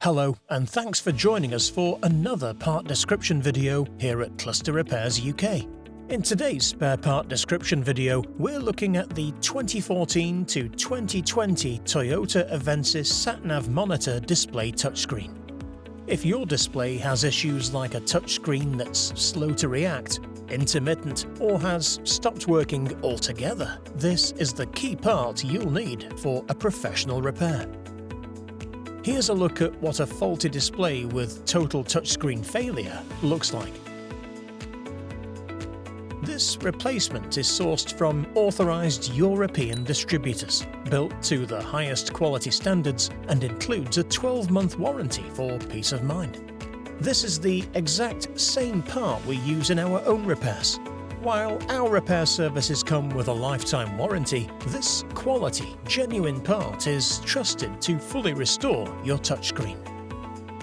Hello, and thanks for joining us for another part description video here at Cluster Repairs UK. In today's spare part description video, we're looking at the 2014 to 2020 Toyota Avensis Sat Nav monitor display touchscreen. If your display has issues like a touchscreen that's slow to react, intermittent, or has stopped working altogether, this is the key part you'll need for a professional repair. Here's a look at what a faulty display with total touchscreen failure looks like. This replacement is sourced from authorized European distributors, built to the highest quality standards, and includes a 12-month warranty for peace of mind. This is the exact same part we use in our own repairs. While our repair services come with a lifetime warranty, this quality, genuine part is trusted to fully restore your touchscreen.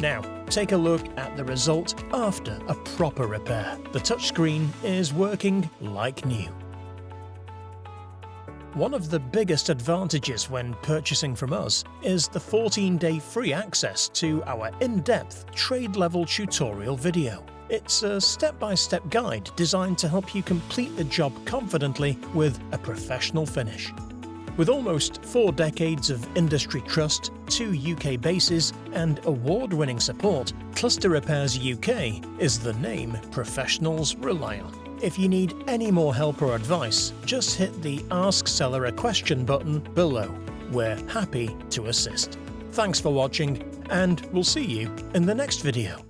Now, take a look at the result after a proper repair. The touchscreen is working like new. One of the biggest advantages when purchasing from us is the 14-day free access to our in-depth trade-level tutorial video. It's a step-by-step guide designed to help you complete the job confidently with a professional finish. With almost 4 decades of industry trust, 2 UK bases, and award-winning support, Cluster Repairs UK is the name professionals rely on. If you need any more help or advice, just hit the Ask Seller a Question button below. We're happy to assist. Thanks for watching, and we'll see you in the next video.